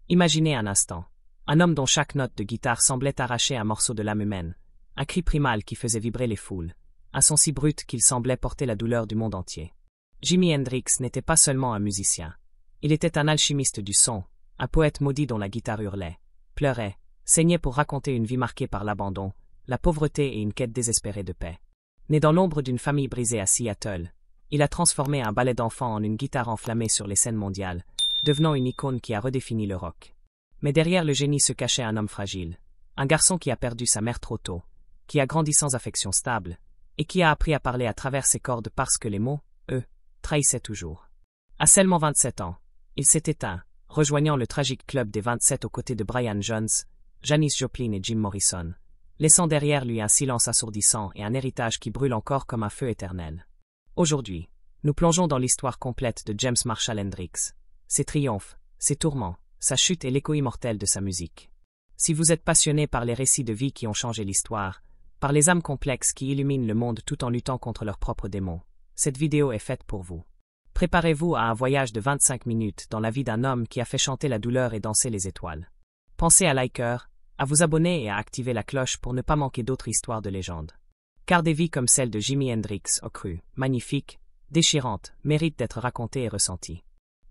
Imaginez un instant. Un homme dont chaque note de guitare semblait arracher un morceau de l'âme humaine. Un cri primal qui faisait vibrer les foules. Un son si brut qu'il semblait porter la douleur du monde entier. Jimi Hendrix n'était pas seulement un musicien. Il était un alchimiste du son, un poète maudit dont la guitare hurlait, pleurait, saignait pour raconter une vie marquée par l'abandon, la pauvreté et une quête désespérée de paix. Né dans l'ombre d'une famille brisée à Seattle, il a transformé un ballet d'enfants en une guitare enflammée sur les scènes mondiales, devenant une icône qui a redéfini le rock. Mais derrière le génie se cachait un homme fragile, un garçon qui a perdu sa mère trop tôt, qui a grandi sans affection stable, et qui a appris à parler à travers ses cordes parce que les mots, eux, trahissaient toujours. À seulement 27 ans, il s'est éteint, rejoignant le tragique club des 27 aux côtés de Brian Jones, Janis Joplin et Jim Morrison, laissant derrière lui un silence assourdissant et un héritage qui brûle encore comme un feu éternel. Aujourd'hui, nous plongeons dans l'histoire complète de James Marshall Hendrix, ses triomphes, ses tourments, sa chute et l'écho immortel de sa musique. Si vous êtes passionné par les récits de vie qui ont changé l'histoire, par les âmes complexes qui illuminent le monde tout en luttant contre leurs propres démons, cette vidéo est faite pour vous. Préparez-vous à un voyage de 25 minutes dans la vie d'un homme qui a fait chanter la douleur et danser les étoiles. Pensez à liker, à vous abonner et à activer la cloche pour ne pas manquer d'autres histoires de légende. Car des vies comme celle de Jimi Hendrix au cru, magnifiques, déchirantes, méritent d'être racontées et ressenties.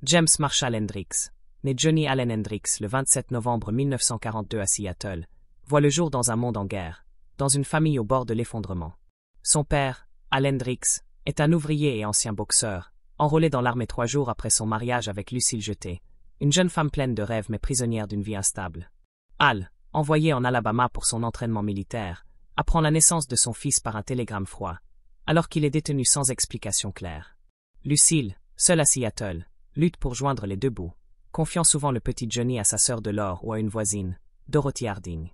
James Marshall Hendrix, né Johnny Allen Hendrix le 27 novembre 1942 à Seattle, voit le jour dans un monde en guerre, dans une famille au bord de l'effondrement. Son père, Al Hendrix, est un ouvrier et ancien boxeur, enrôlé dans l'armée 3 jours après son mariage avec Lucille Jeté, une jeune femme pleine de rêves mais prisonnière d'une vie instable. Al, envoyé en Alabama pour son entraînement militaire, apprend la naissance de son fils par un télégramme froid, alors qu'il est détenu sans explication claire. Lucille, seule à Seattle, lutte pour joindre les deux bouts, confiant souvent le petit Johnny à sa sœur Delore ou à une voisine, Dorothy Harding.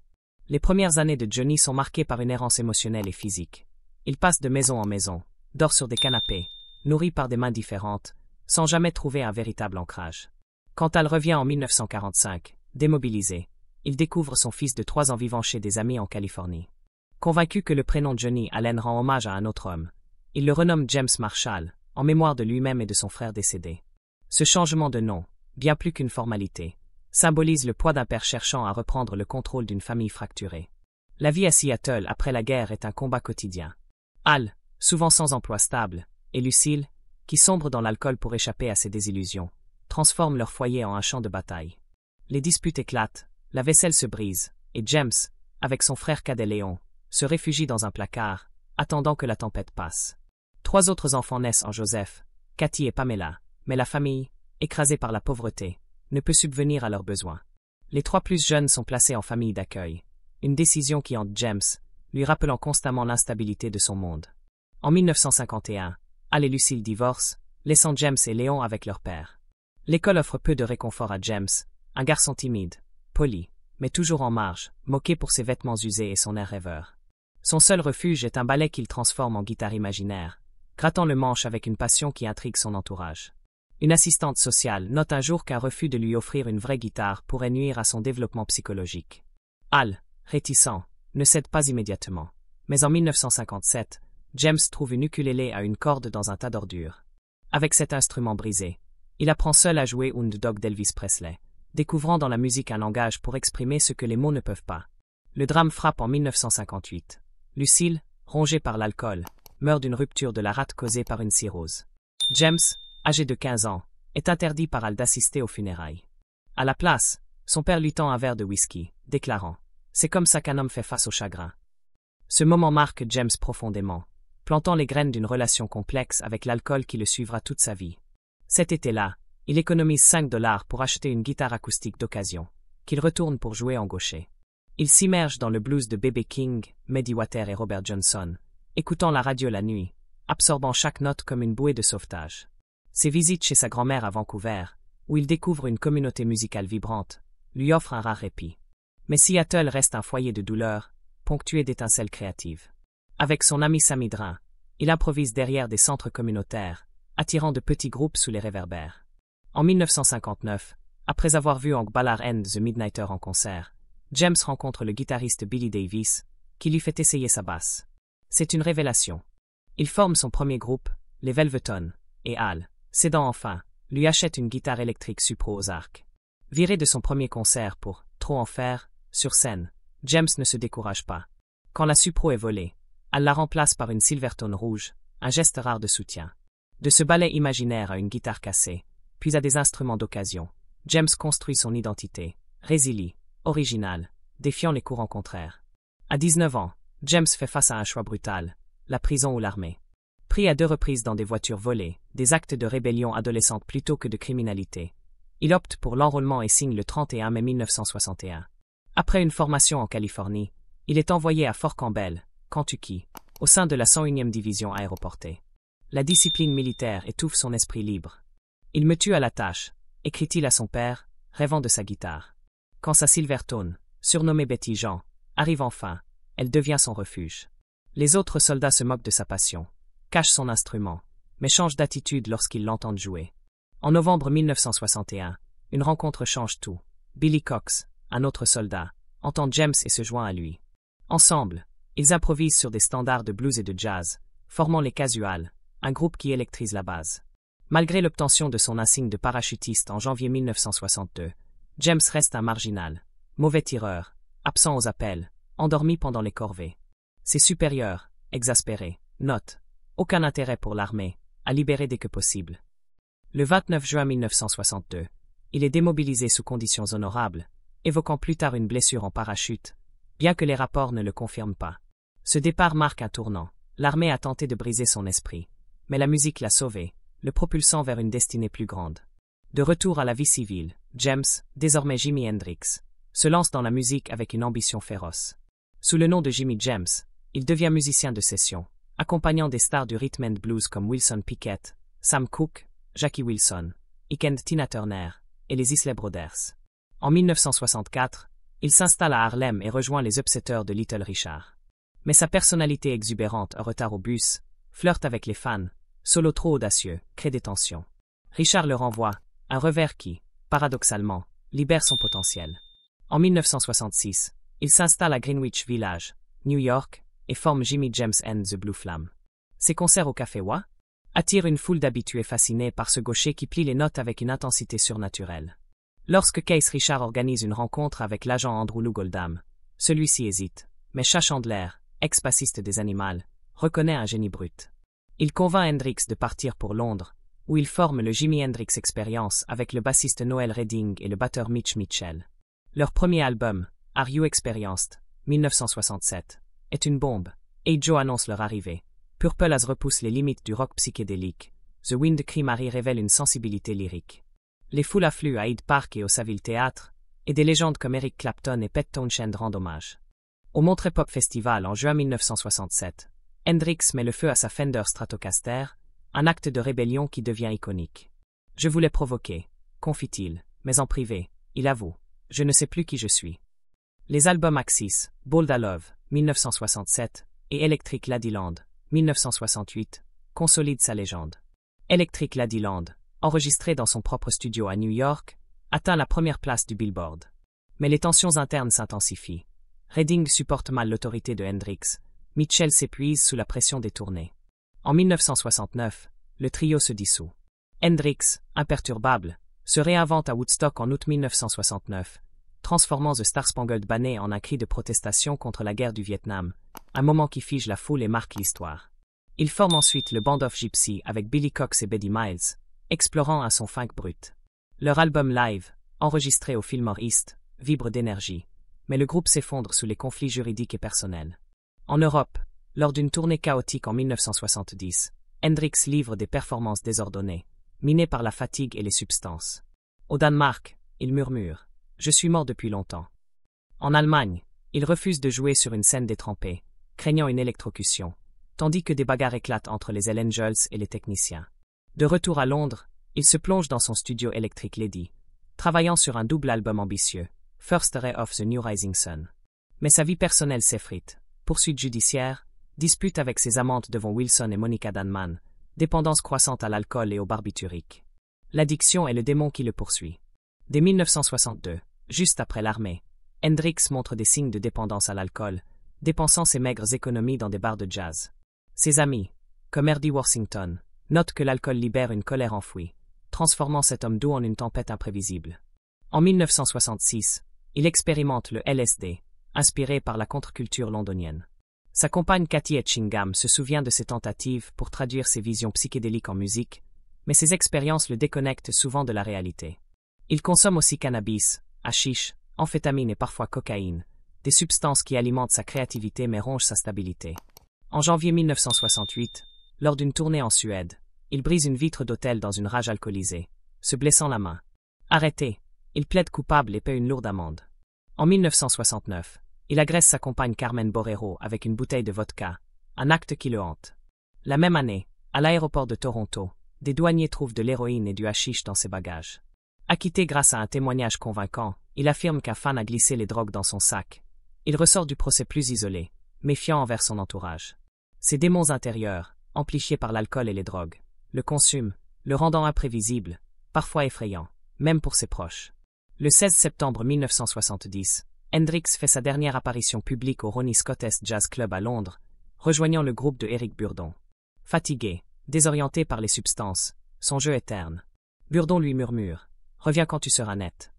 Les premières années de Johnny sont marquées par une errance émotionnelle et physique. Il passe de maison en maison, dort sur des canapés, nourri par des mains différentes, sans jamais trouver un véritable ancrage. Quand Al revient en 1945, démobilisé, il découvre son fils de 3 ans vivant chez des amis en Californie. Convaincu que le prénom Johnny Allen rend hommage à un autre homme, il le renomme James Marshall, en mémoire de lui-même et de son frère décédé. Ce changement de nom, bien plus qu'une formalité, symbolise le poids d'un père cherchant à reprendre le contrôle d'une famille fracturée. La vie à Seattle après la guerre est un combat quotidien. Al, souvent sans emploi stable, et Lucille, qui sombre dans l'alcool pour échapper à ses désillusions, transforment leur foyer en un champ de bataille. Les disputes éclatent, la vaisselle se brise, et James, avec son frère cadet Léon, se réfugie dans un placard, attendant que la tempête passe. 3 autres enfants naissent en Joseph, Cathy et Pamela, mais la famille, écrasée par la pauvreté, ne peut subvenir à leurs besoins. Les 3 plus jeunes sont placés en famille d'accueil, une décision qui hante James, lui rappelant constamment l'instabilité de son monde. En 1951, Al et Lucille divorcent, laissant James et Léon avec leur père. L'école offre peu de réconfort à James, un garçon timide, poli, mais toujours en marge, moqué pour ses vêtements usés et son air rêveur. Son seul refuge est un ballet qu'il transforme en guitare imaginaire, grattant le manche avec une passion qui intrigue son entourage. Une assistante sociale note un jour qu'un refus de lui offrir une vraie guitare pourrait nuire à son développement psychologique. Al, réticent, ne cède pas immédiatement. Mais en 1957, James trouve une ukulélé à une corde dans un tas d'ordures. Avec cet instrument brisé, il apprend seul à jouer Hound Dog d'Elvis Presley, découvrant dans la musique un langage pour exprimer ce que les mots ne peuvent pas. Le drame frappe en 1958. Lucille, rongée par l'alcool, meurt d'une rupture de la rate causée par une cirrhose. James, âgé de 15 ans, est interdit par Al d'assister aux funérailles. À la place, son père lui tend un verre de whisky, déclarant « C'est comme ça qu'un homme fait face au chagrin ». Ce moment marque James profondément, plantant les graines d'une relation complexe avec l'alcool qui le suivra toute sa vie. Cet été-là, il économise $5 pour acheter une guitare acoustique d'occasion, qu'il retourne pour jouer en gaucher. Il s'immerge dans le blues de B.B. King, Muddy Waters et Robert Johnson, écoutant la radio la nuit, absorbant chaque note comme une bouée de sauvetage. Ses visites chez sa grand-mère à Vancouver, où il découvre une communauté musicale vibrante, lui offrent un rare répit. Mais Seattle reste un foyer de douleur, ponctué d'étincelles créatives. Avec son ami Sammy Drain, il improvise derrière des centres communautaires, attirant de petits groupes sous les réverbères. En 1959, après avoir vu Hank Ballard and The Midnighters en concert, James rencontre le guitariste Billy Davis, qui lui fait essayer sa basse. C'est une révélation. Il forme son premier groupe, les Velvetons, et Al, cédant enfin, lui achète une guitare électrique Supro aux arcs. Viré de son premier concert pour « trop en faire » sur scène, James ne se décourage pas. Quand la Supro est volée, elle la remplace par une Silvertone rouge, un geste rare de soutien. De ce ballet imaginaire à une guitare cassée, puis à des instruments d'occasion, James construit son identité, résilie, originale, défiant les courants contraires. À 19 ans, James fait face à un choix brutal, la prison ou l'armée. Pris à 2 reprises dans des voitures volées, des actes de rébellion adolescente plutôt que de criminalité, il opte pour l'enrôlement et signe le 31 mai 1961. Après une formation en Californie, il est envoyé à Fort Campbell, Kentucky, au sein de la 101e division aéroportée. La discipline militaire étouffe son esprit libre. Il me tue à la tâche, écrit-il à son père, rêvant de sa guitare. Quand sa Silvertone, surnommée Betty Jean, arrive enfin, elle devient son refuge. Les autres soldats se moquent de sa passion, cachent son instrument, mais changent d'attitude lorsqu'ils l'entendent jouer. En novembre 1961, une rencontre change tout. Billy Cox, un autre soldat, entend James et se joint à lui. Ensemble, ils improvisent sur des standards de blues et de jazz, formant les Casuals, un groupe qui électrise la base. Malgré l'obtention de son insigne de parachutiste en janvier 1962, James reste un marginal, mauvais tireur, absent aux appels, endormi pendant les corvées. Ses supérieurs, exaspérés, notent « aucun intérêt pour l'armée, à libérer dès que possible ». Le 29 juin 1962, il est démobilisé sous conditions honorables, évoquant plus tard une blessure en parachute, bien que les rapports ne le confirment pas. Ce départ marque un tournant. L'armée a tenté de briser son esprit, mais la musique l'a sauvé, le propulsant vers une destinée plus grande. De retour à la vie civile, James, désormais Jimi Hendrix, se lance dans la musique avec une ambition féroce. Sous le nom de Jimmy James, il devient musicien de session, accompagnant des stars du rhythm and blues comme Wilson Pickett, Sam Cooke, Jackie Wilson, Ike Tina Turner et les Isley Brothers. En 1964, il s'installe à Harlem et rejoint les Upsetters de Little Richard. Mais sa personnalité exubérante, un retard au bus, flirte avec les fans, solo trop audacieux, crée des tensions. Richard le renvoie, un revers qui, paradoxalement, libère son potentiel. En 1966, il s'installe à Greenwich Village, New York, et forme Jimmy James and the Blue Flam. Ses concerts au Café Wa attirent une foule d'habitués fascinés par ce gaucher qui plie les notes avec une intensité surnaturelle. Lorsque Keith Richards organise une rencontre avec l'agent Andrew Lou Goldham, celui-ci hésite, mais Cha Chandler, ex-bassiste des Animals, reconnaît un génie brut. Il convainc Hendrix de partir pour Londres, où il forme le Jimi Hendrix Experience avec le bassiste Noel Redding et le batteur Mitch Mitchell. Leur premier album, Are You Experienced, 1967, est une bombe, et Joe annonce leur arrivée. Purple Haze repousse les limites du rock psychédélique. The Wind Cry Marie révèle une sensibilité lyrique. Les foules affluent à Hyde Park et au Saville Theatre, et des légendes comme Eric Clapton et Pete Townshend rendent hommage. Au Monterey Pop Festival en juin 1967, Hendrix met le feu à sa Fender Stratocaster, un acte de rébellion qui devient iconique. « Je voulais provoquer », confie-t-il, mais en privé, il avoue, « je ne sais plus qui je suis ». Les albums Axis, Bold à Love, 1967, et Electric Ladyland, 1968, consolident sa légende. Electric Ladyland, enregistré dans son propre studio à New York, atteint la première place du Billboard. Mais les tensions internes s'intensifient. Redding supporte mal l'autorité de Hendrix, Mitchell s'épuise sous la pression des tournées. En 1969, le trio se dissout. Hendrix, imperturbable, se réinvente à Woodstock en août 1969, transformant The Star-Spangled Banner en un cri de protestation contre la guerre du Vietnam, un moment qui fige la foule et marque l'histoire. Il forme ensuite le Band of Gypsy avec Billy Cox et Buddy Miles, explorant un son funk brut. Leur album live, enregistré au Fillmore East, vibre d'énergie, mais le groupe s'effondre sous les conflits juridiques et personnels. En Europe, lors d'une tournée chaotique en 1970, Hendrix livre des performances désordonnées, minées par la fatigue et les substances. Au Danemark, il murmure « Je suis mort depuis longtemps ». En Allemagne, il refuse de jouer sur une scène détrempée, craignant une électrocution, tandis que des bagarres éclatent entre les Hell Angels et les techniciens. De retour à Londres, il se plonge dans son studio Electric Lady, travaillant sur un double album ambitieux, First Ray of the New Rising Sun. Mais sa vie personnelle s'effrite, poursuites judiciaires, dispute avec ses amantes devant Wilson et Monica Danman, dépendance croissante à l'alcool et au barbiturique. L'addiction est le démon qui le poursuit. Dès 1962, juste après l'armée, Hendrix montre des signes de dépendance à l'alcool, dépensant ses maigres économies dans des bars de jazz. Ses amis, comme Eddie Worthington, notent que l'alcool libère une colère enfouie, transformant cet homme doux en une tempête imprévisible. En 1966, il expérimente le LSD, inspiré par la contre-culture londonienne. Sa compagne Cathy Etchingham se souvient de ses tentatives pour traduire ses visions psychédéliques en musique, mais ses expériences le déconnectent souvent de la réalité. Il consomme aussi cannabis, hashish, amphétamine et parfois cocaïne, des substances qui alimentent sa créativité mais rongent sa stabilité. En janvier 1968, lors d'une tournée en Suède, il brise une vitre d'hôtel dans une rage alcoolisée, se blessant la main. Arrêté, il plaide coupable et paie une lourde amende. En 1969, il agresse sa compagne Carmen Borrero avec une bouteille de vodka, un acte qui le hante. La même année, à l'aéroport de Toronto, des douaniers trouvent de l'héroïne et du hashish dans ses bagages. Acquitté grâce à un témoignage convaincant, il affirme qu'un fan a glissé les drogues dans son sac. Il ressort du procès plus isolé, méfiant envers son entourage. Ses démons intérieurs, amplifiés par l'alcool et les drogues, le consument, le rendant imprévisible, parfois effrayant, même pour ses proches. Le 16 septembre 1970, Hendrix fait sa dernière apparition publique au Ronnie Scott's Jazz Club à Londres, rejoignant le groupe de Eric Burdon. Fatigué, désorienté par les substances, son jeu est terne. Burdon lui murmure « Reviens quand tu seras net ».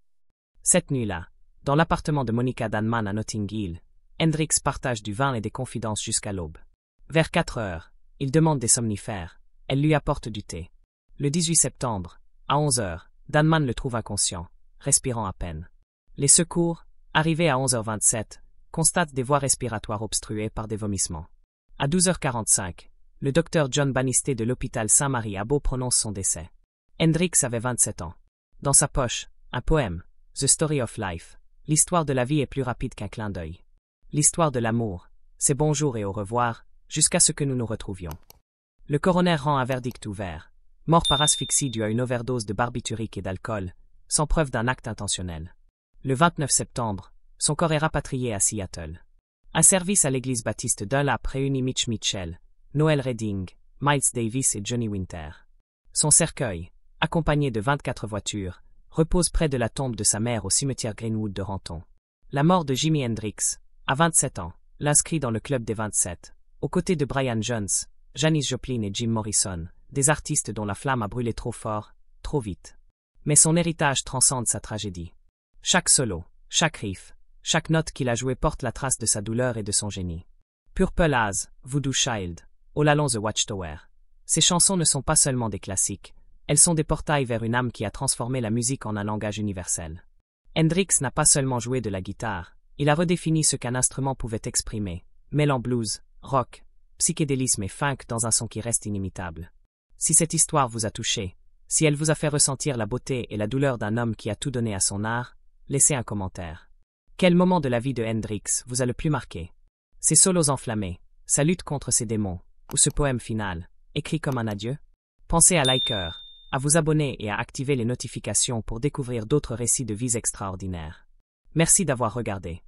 Cette nuit-là, dans l'appartement de Monica Danman à Notting Hill, Hendrix partage du vin et des confidences jusqu'à l'aube. Vers 4 heures, il demande des somnifères, elle lui apporte du thé. Le 18 septembre, à 11 heures, Danman le trouve inconscient, respirant à peine. Les secours, arrivés à 11h27, constatent des voies respiratoires obstruées par des vomissements. À 12h45, le docteur John Bannister de l'hôpital Saint-Marie-à-Beau prononce son décès. Hendrix avait 27 ans. Dans sa poche, un poème, The Story of Life. L'histoire de la vie est plus rapide qu'un clin d'œil. L'histoire de l'amour, c'est bonjour et au revoir, jusqu'à ce que nous nous retrouvions. Le coroner rend un verdict ouvert. Mort par asphyxie due à une overdose de barbiturique et d'alcool, sans preuve d'un acte intentionnel. Le 29 septembre, son corps est rapatrié à Seattle. Un service à l'église baptiste Dunlap réunit Mitch Mitchell, Noel Redding, Miles Davis et Johnny Winter. Son cercueil, accompagné de 24 voitures, repose près de la tombe de sa mère au cimetière Greenwood de Renton. La mort de Jimi Hendrix, à 27 ans, l'inscrit dans le club des 27, aux côtés de Brian Jones, Janis Joplin et Jim Morrison, des artistes dont la flamme a brûlé trop fort, trop vite. Mais son héritage transcende sa tragédie. Chaque solo, chaque riff, chaque note qu'il a jouée porte la trace de sa douleur et de son génie. Purple Haze, Voodoo Child, All Along the Watchtower. Ces chansons ne sont pas seulement des classiques, elles sont des portails vers une âme qui a transformé la musique en un langage universel. Hendrix n'a pas seulement joué de la guitare, il a redéfini ce qu'un instrument pouvait exprimer, mêlant blues, rock, psychédélisme et funk dans un son qui reste inimitable. Si cette histoire vous a touché, si elle vous a fait ressentir la beauté et la douleur d'un homme qui a tout donné à son art, laissez un commentaire. Quel moment de la vie de Hendrix vous a le plus marqué? Ses solos enflammés, sa lutte contre ses démons, ou ce poème final, écrit comme un adieu? Pensez à liker, à vous abonner et à activer les notifications pour découvrir d'autres récits de vies extraordinaires. Merci d'avoir regardé.